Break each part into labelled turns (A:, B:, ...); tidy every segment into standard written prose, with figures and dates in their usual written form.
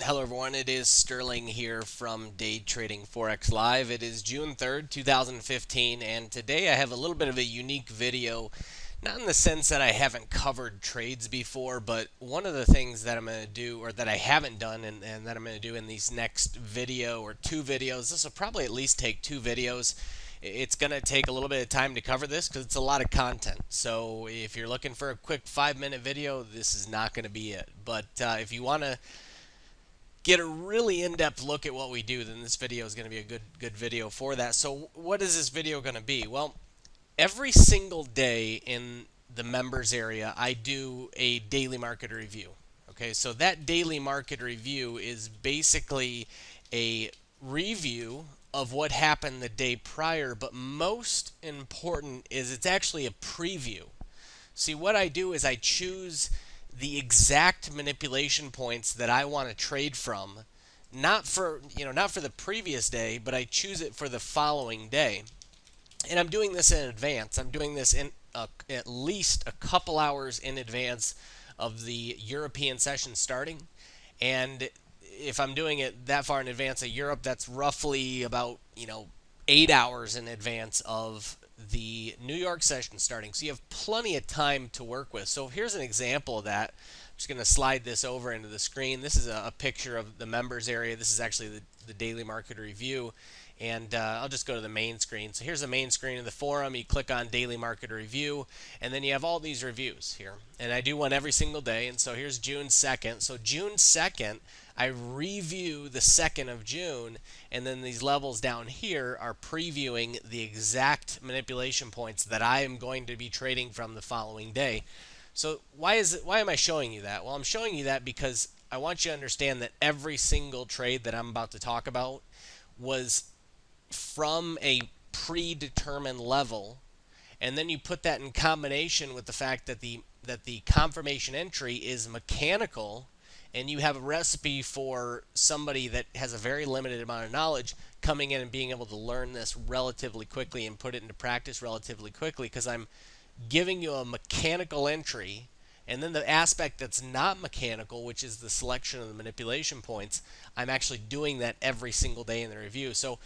A: Hello everyone, it is Sterling here from Day Trading Forex Live. It is June 3rd, 2015, and today I have a little bit of a unique video, not in the sense that I haven't covered trades before, but one of the things that I'm going to do, or that I haven't done, and that I'm going to do in these next video or two videos, this will probably at least take two videos. It's going to take a little bit of time to cover this because it's a lot of content. So if you're looking for a quick 5-minute video, this is not going to be it. But if you want to get a really in-depth look at what we do, then this video is going to be a good video for that. So what is this video going to be? Well, every single day in the members area, I do a daily market review. Okay, so that daily market review is basically a review of what happened the day prior, but most important is it's actually a preview. See, what I do is I choose the exact manipulation points that I want to trade from, not for the previous day, but I choose it for the following day. And I'm doing this in advance. I'm doing this in at least a couple hours in advance of the European session starting. And if I'm doing it that far in advance of Europe, that's roughly about 8 hours in advance of the New York session starting. So you have plenty of time to work with. So here's an example of that. I'm just going to slide this over into the screen. This is a picture of the members area. This is actually the daily market review. And I'll just go to the main screen. So here's the main screen of the forum. You click on daily market review, and then you have all these reviews here. And I do one every single day. And so here's June 2nd. So June 2nd, I review the 2nd of June, and then these levels down here are previewing the exact manipulation points that I am going to be trading from the following day. So why am I showing you that? Well, I'm showing you that because I want you to understand that every single trade that I'm about to talk about was from a predetermined level, and then you put that in combination with the fact that the confirmation entry is mechanical, and you have a recipe for somebody that has a very limited amount of knowledge coming in and being able to learn this relatively quickly and put it into practice relatively quickly, because I'm giving you a mechanical entry, and then the aspect that's not mechanical, which is the selection of the manipulation points, I'm actually doing that every single day in the review. So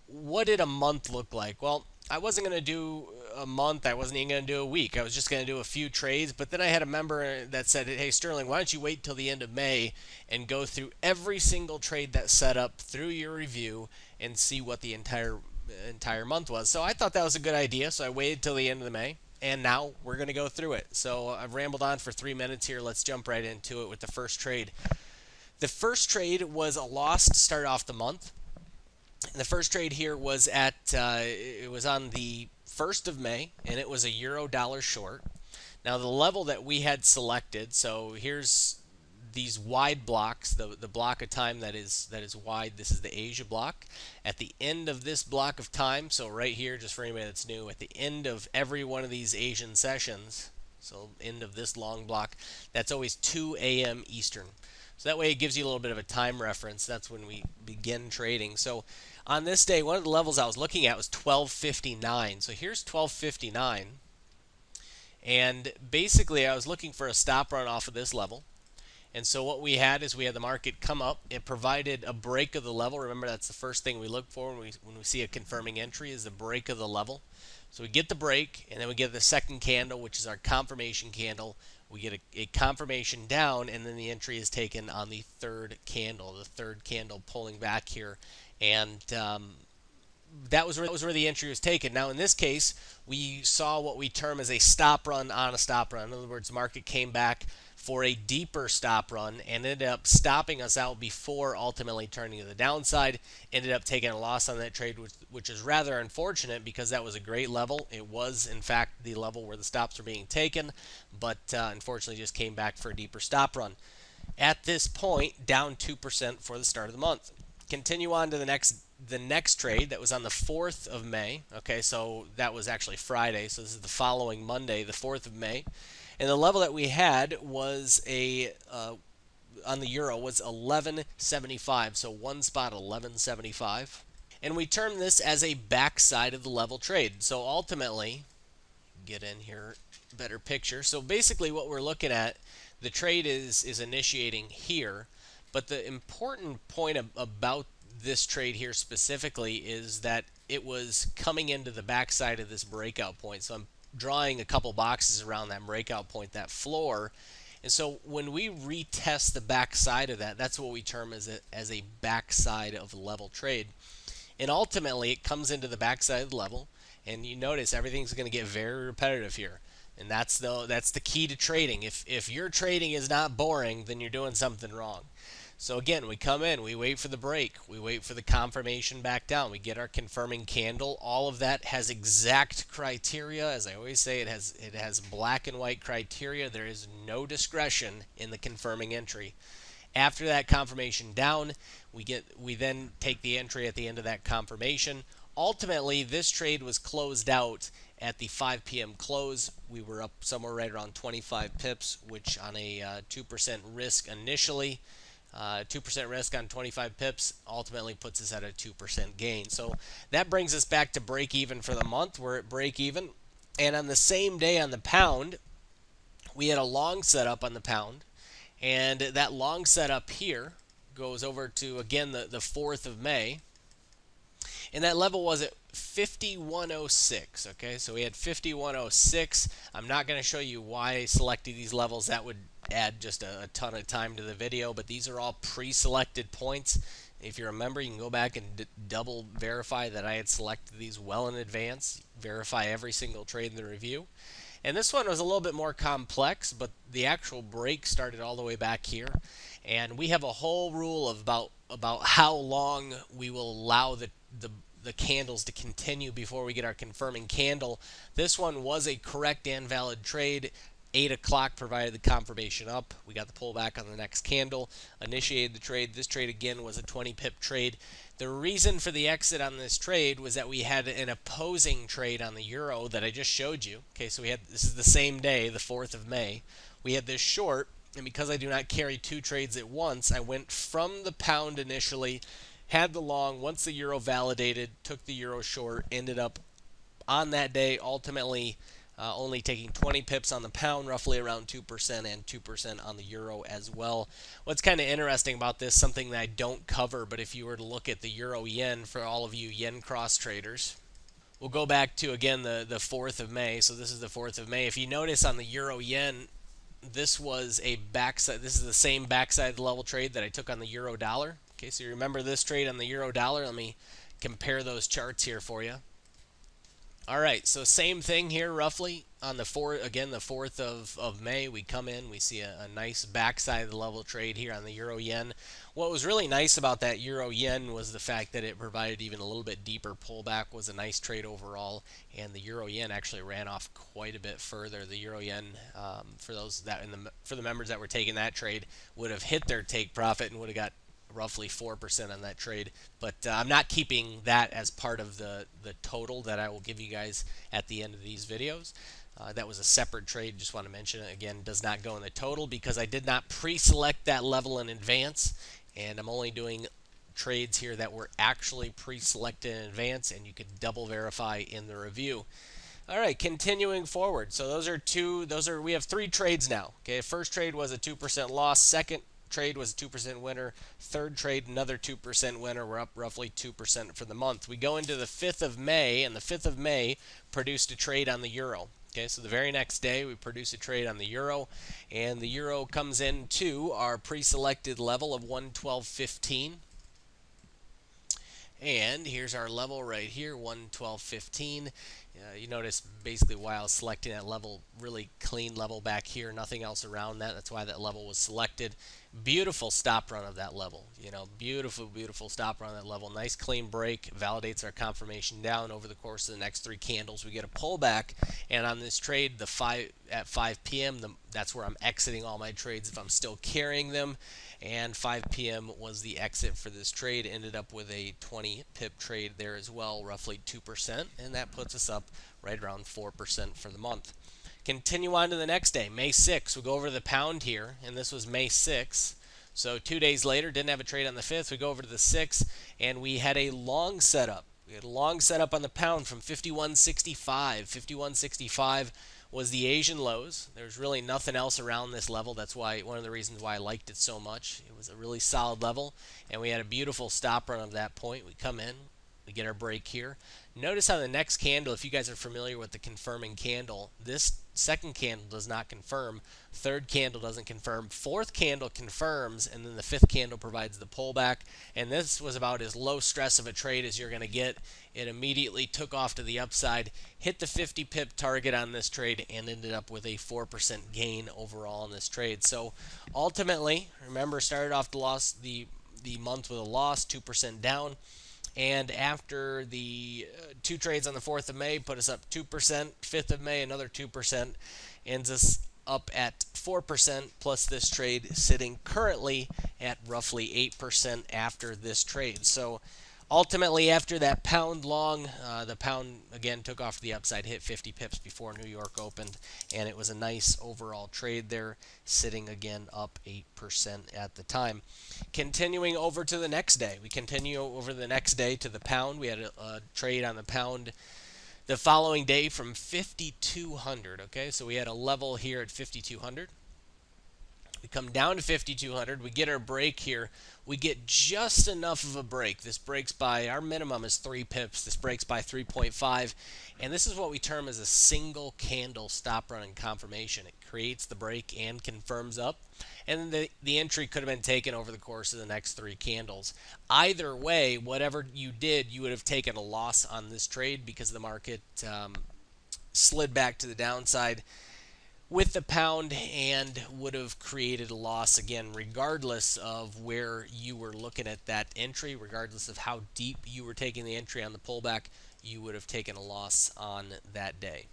A: what did a month look like? Well, I wasn't going to do a month. I wasn't even going to do a week. I was just going to do a few trades. But then I had a member that said, hey, Sterling, why don't you wait till the end of May and go through every single trade that's set up through your review and see what the entire month was. So I thought that was a good idea. So I waited till the end of the May. And now we're going to go through it. So I've rambled on for 3 minutes here. Let's jump right into it with the first trade. The first trade was a loss to start off the month. And the first trade here was it was on the 1st of May, and it was a euro dollar short. Now the level that we had selected, so here's these wide blocks, the block of time that is wide. This is the Asia block. At the end of this block of time, so right here, just for anybody that's new, at the end of every one of these Asian sessions, so end of this long block, that's always 2 a.m. Eastern. So that way it gives you a little bit of a time reference. That's when we begin trading. So on this day, one of the levels I was looking at was 1259. So here's 1259. And basically I was looking for a stop run off of this level. And so what we had is we had the market come up. It provided a break of the level. Remember, that's the first thing we look for when we see a confirming entry, is the break of the level. So we get the break, and then we get the second candle, which is our confirmation candle. We get a confirmation down, and then the entry is taken on the third candle pulling back here. And that was where the entry was taken. Now, in this case, we saw what we term as a stop run on a stop run. In other words, market came back for a deeper stop run and ended up stopping us out before ultimately turning to the downside. Ended up taking a loss on that trade, which is rather unfortunate because that was a great level. It was, in fact, the level where the stops were being taken, but unfortunately just came back for a deeper stop run. At this point, down 2% for the start of the month. Continue on to the next trade. That was on the 4th of May. Okay, so that was actually Friday. So this is the following Monday, the 4th of May. And the level that we had was on the euro was 1175. So one spot 1175. And we term this as a backside of the level trade. So ultimately, get in here, better picture. So basically what we're looking at, the trade is initiating here. But the important point about this trade here specifically is that it was coming into the backside of this breakout point. So I'm drawing a couple boxes around that breakout point, that floor. And so when we retest the backside of that, that's what we term as a backside of level trade. And ultimately, it comes into the backside of the level, and you notice everything's going to get very repetitive here. And that's the key to trading. If your trading is not boring, then you're doing something wrong. So again, we come in, we wait for the break, we wait for the confirmation back down, we get our confirming candle. All of that has exact criteria. As I always say, it has black and white criteria. There is no discretion in the confirming entry. After that confirmation down, we then take the entry at the end of that confirmation. Ultimately, this trade was closed out at the 5 p.m. close. We were up somewhere right around 25 pips, which on a 2% risk initially, 2% risk on 25 pips ultimately puts us at a 2% gain. So that brings us back to break even for the month. We're at break even. And on the same day on the pound, we had a long setup on the pound. And that long setup here goes over to, again, the 4th of May. And that level was at 5106. Okay, so we had 5106. I'm not going to show you why I selected these levels. That would add just a ton of time to the video, but these are all pre-selected points. If you remember, you can go back and double verify that I had selected these well in advance, verify every single trade in the review. And this one was a little bit more complex, but the actual break started all the way back here. And we have a whole rule of about how long we will allow the candles to continue before we get our confirming candle. This one was a correct and valid trade. 8 o'clock provided the confirmation up. We got the pullback on the next candle, initiated the trade. This trade again was a 20 pip trade. The reason for the exit on this trade was that we had an opposing trade on the euro that I just showed you. Okay, so this is the same day, the 4th of May. We had this short, and because I do not carry two trades at once, I went from the pound initially, had the long. Once the euro validated, took the euro short, ended up on that day ultimately only taking 20 pips on the pound, roughly around 2%, and 2% on the euro as well. What's kind of interesting about this, something that I don't cover, but if you were to look at the euro-yen for all of you yen cross traders, we'll go back to, again, the 4th of May. So this is the 4th of May. If you notice on the euro-yen, this was a backside. This is the same backside level trade that I took on the euro-dollar. Okay, so you remember this trade on the euro-dollar. Let me compare those charts here for you. All right, so same thing here roughly on the 4th of May. We come in, we see a nice backside of the level trade here on the euro yen. What was really nice about that euro yen was the fact that it provided even a little bit deeper pullback. Was a nice trade overall, and the euro yen actually ran off quite a bit further. The euro yen, for the members that were taking that trade, would have hit their take profit and would have got roughly 4% on that trade, but I'm not keeping that as part of the total that I will give you guys at the end of these videos. That was a separate trade. Just want to mention it again, does not go in the total because I did not pre-select that level in advance, and I'm only doing trades here that were actually pre-selected in advance, and you can double verify in the review. All right, continuing forward. So we have 3 trades now. Okay, first trade was a 2% loss. Second trade was a 2% winner. Third trade, another 2% winner. We're up roughly 2% for the month. We go into the 5th of May, and the 5th of May produced a trade on the euro. Okay, so the very next day we produce a trade on the euro, and the euro comes into our pre-selected level of 112.15. And here's our level right here, 112.15. You notice basically while I was selecting that level, really clean level back here, nothing else around that. That's why that level was selected. Beautiful stop run of that level. Beautiful, beautiful stop run of that level. Nice clean break, validates our confirmation down. Over the course of the next 3 candles, we get a pullback. And on this trade, at 5 p.m., that's where I'm exiting all my trades if I'm still carrying them. And 5 p.m. was the exit for this trade. Ended up with a 20 pip trade there as well, roughly 2%, and that puts us up right around 4% for the month. Continue on to the next day, May 6th. We'll go over to the pound here, and this was May 6th. So 2 days later, didn't have a trade on the 5th. We go over to the 6th, and we had a long setup. We had a long setup on the pound from 51.65. 51.65 was the Asian lows. There's really nothing else around this level. That's why one of the reasons why I liked it so much. It was a really solid level, and we had a beautiful stop run of that point. We come in, we get our break here. Notice how the next candle, if you guys are familiar with the confirming candle, this second candle does not confirm, third candle doesn't confirm, fourth candle confirms, and then the fifth candle provides the pullback. And this was about as low stress of a trade as you're going to get. It immediately took off to the upside, hit the 50 pip target on this trade, and ended up with a 4% gain overall in this trade. So ultimately, remember, started off the month with a loss, 2% down. And after the two trades on the 4th of May, put us up 2%. 5th of May, another 2%. Ends us up at 4%, plus this trade sitting currently at roughly 8% after this trade. So ultimately, after that pound long, the pound again took off to the upside, hit 50 pips before New York opened, and it was a nice overall trade there, sitting again up 8% at the time. Continuing over to the next day, we continue over the next day to the pound. We had a trade on the pound the following day from 5,200. Okay, so we had a level here at 5,200. We come down to 5,200. We get our break here. We get just enough of a break. This breaks by, our minimum is 3 pips. This breaks by 3.5. And this is what we term as a single candle stop run and confirmation. It creates the break and confirms up. And then the entry could have been taken over the course of the next 3 candles. Either way, whatever you did, you would have taken a loss on this trade because the market slid back to the downside with the pound and would have created a loss again, regardless of where you were looking at that entry, regardless of how deep you were taking the entry on the pullback, you would have taken a loss on that day.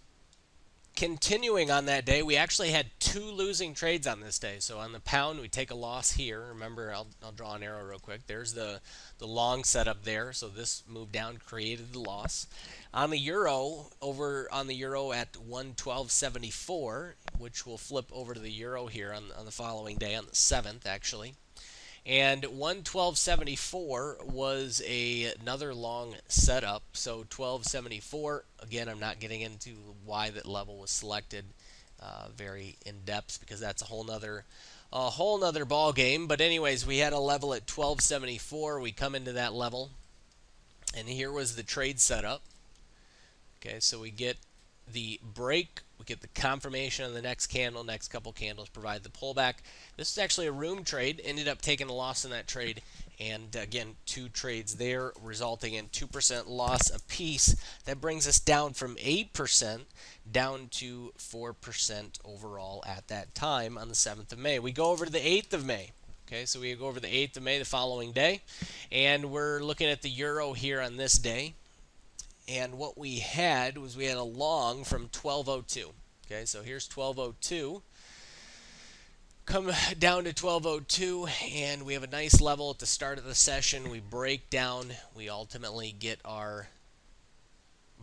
A: Continuing on that day, we actually had 2 losing trades on this day. So on the pound, we take a loss here. Remember, I'll draw an arrow real quick. There's the long setup there. So this move down created the loss. On the euro, over on the euro at 112.74, which will flip over to the euro here on the following day, on the 7th actually. And 112.74 was another long setup. So 12.74, again, I'm not getting into why that level was selected very in depth because that's a whole nother ball game. But anyways, we had a level at 12.74. We come into that level, and here was the trade setup. Okay, so we get the break, we get the confirmation on the next candle, next couple candles provide the pullback. This is actually a room trade, ended up taking a loss in that trade, and again, 2 trades there, resulting in 2% loss apiece. That brings us down from 8% down to 4% overall at that time on the 7th of May. We go over to the 8th of May. Okay, so we go over the 8th of May, the following day, and we're looking at the euro here on this day. And what we had was we had a long from 1202. Okay, so here's 1202. Come down to 1202, and we have a nice level at the start of the session. We break down. We ultimately get our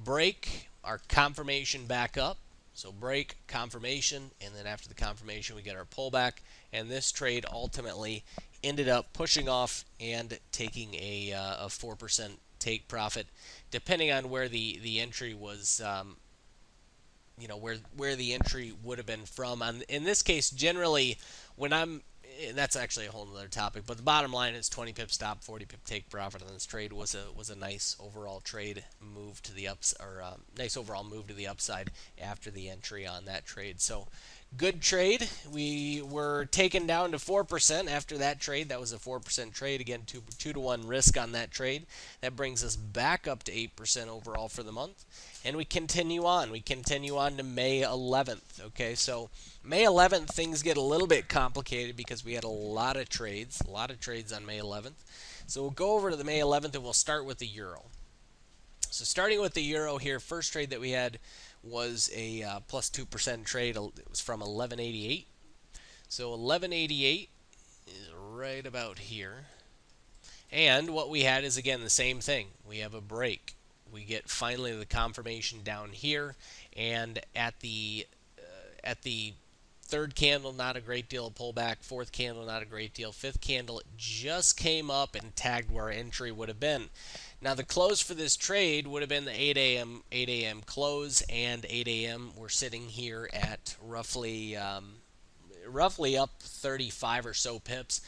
A: break, our confirmation back up. So break, confirmation, and then after the confirmation, we get our pullback. And this trade ultimately ended up pushing off and taking a 4% take profit, depending on where the entry was, where the entry would have been from. In this case, generally, and that's actually a whole other topic, but the bottom line is 20 pip stop, 40 pip take profit on this trade was a nice overall trade move to the nice overall move to the upside after the entry on that trade. So good trade. We were taken down to 4% after that trade. That was a 4% trade. Again, 2 to 1 risk on that trade. That brings us back up to 8% overall for the month. And we continue on. We continue on to May 11th. Okay, so May 11th, things get a little bit complicated because we had a lot of trades on May 11th. So we'll go over to the May 11th and we'll start with the euro. So starting with the euro here, first trade that we had was a plus 2% trade. It was from 1188. So 1188 is right about here. And what we had is, again, the same thing. We have a break. We get finally the confirmation down here. And at the third candle, not a great deal of pullback. Fourth candle, not a great deal. Fifth candle, it just came up and tagged where our entry would have been. Now the close for this trade would have been the 8 a.m. close, and 8 a.m. we're sitting here at roughly up 35 or so pips.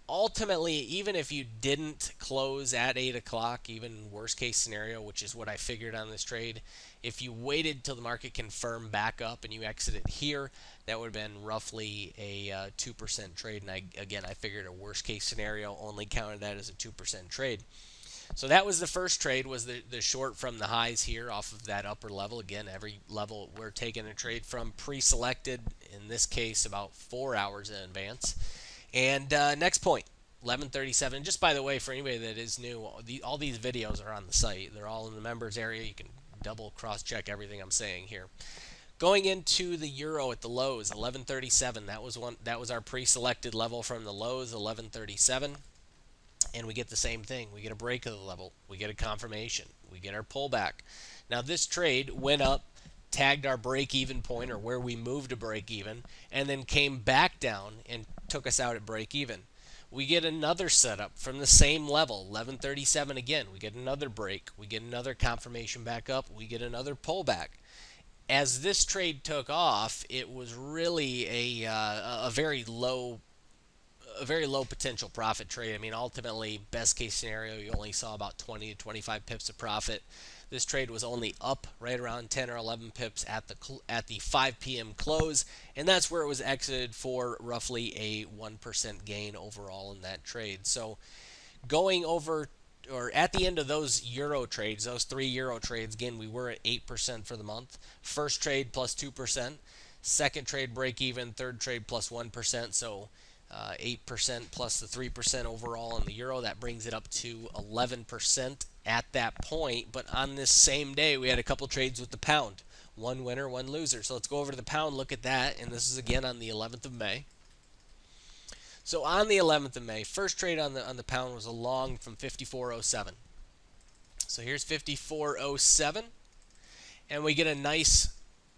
A: Ultimately, even if you didn't close at 8 o'clock, even worst case scenario, which is what I figured on this trade, if you waited till the market confirmed back up and you exited here, that would have been roughly a 2% trade. And I figured a worst case scenario, only counted that as a 2% trade. So that was the first trade, was the short from the highs here off of that upper level. Again, every level we're taking a trade from pre-selected, in this case about 4 hours in advance. And next point, 11:37. Just by the way, for anybody that is new, all these videos are on the site. They're all in the members area. You can double cross-check everything I'm saying here. Going into the euro at the lows, 11:37. That was our pre-selected level from the lows, 11:37. And we get the same thing. We get a break of the level. We get a confirmation. We get our pullback. Now this trade went up, tagged our break-even point, or where we moved to break-even, and then came back down and took us out at break-even. We get another setup from the same level, 11:37 again. We get another break. We get another confirmation back up. We get another pullback. As this trade took off, it was really a very low potential profit trade. I mean, ultimately, best case scenario, you only saw about 20 to 25 pips of profit. This trade was only up right around 10 or 11 pips at the 5 p.m. close, and that's where it was exited for roughly a 1% gain overall in that trade. So going over, or at the end of those euro trades, those 3 euro trades, again, we were at 8% for the month. First trade plus 2%, second trade break even, third trade plus 1%. So 8% plus the 3% overall in the euro. That brings it up to 11% at that point. But on this same day, we had a couple trades with the pound. One winner, one loser. So let's go over to the pound, look at that. And this is again on the 11th of May. So on the 11th of May, first trade on the pound was a long from 54.07. So here's 54.07. And we get a nice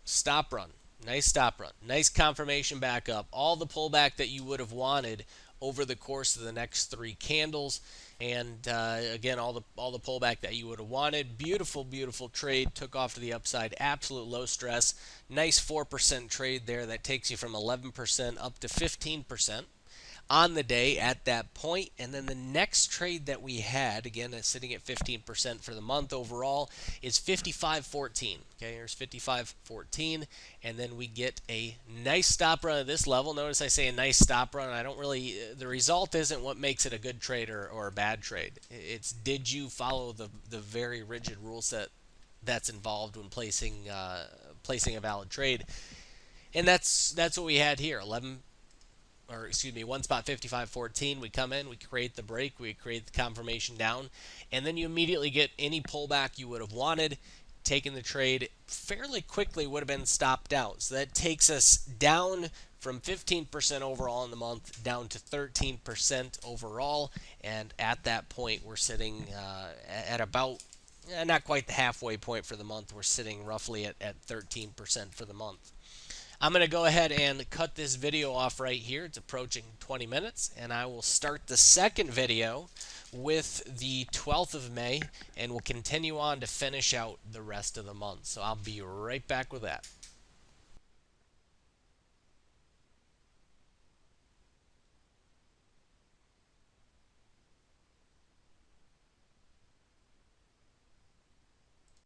A: stop run. Nice stop run. Nice confirmation back up. All the pullback that you would have wanted over the course of the next 3 candles. And again, all the pullback that you would have wanted. Beautiful, beautiful trade. Took off to the upside. Absolute low stress. Nice 4% trade there. That takes you from 11% up to 15% on the day at that point. And then the next trade that we had, again, that's sitting at 15% for the month overall, is 55.14. Okay, here's 55.14, and then we get a nice stop run at this level. Notice I say a nice stop run. I don't really, the result isn't what makes it a good trade or a bad trade. It's, did you follow the very rigid rule set that's involved when placing a valid trade? And that's what we had here. One spot 55.14. We come in, we create the break, we create the confirmation down, and then you immediately get any pullback you would have wanted. Taking the trade fairly quickly would have been stopped out. So that takes us down from 15% overall in the month down to 13% overall, and at that point we're sitting at about not quite the halfway point for the month. We're sitting roughly at 13% for the month. I'm going to go ahead and cut this video off right here. It's approaching 20 minutes, and I will start the second video with the 12th of May, and we'll continue on to finish out the rest of the month. So I'll be right back with that.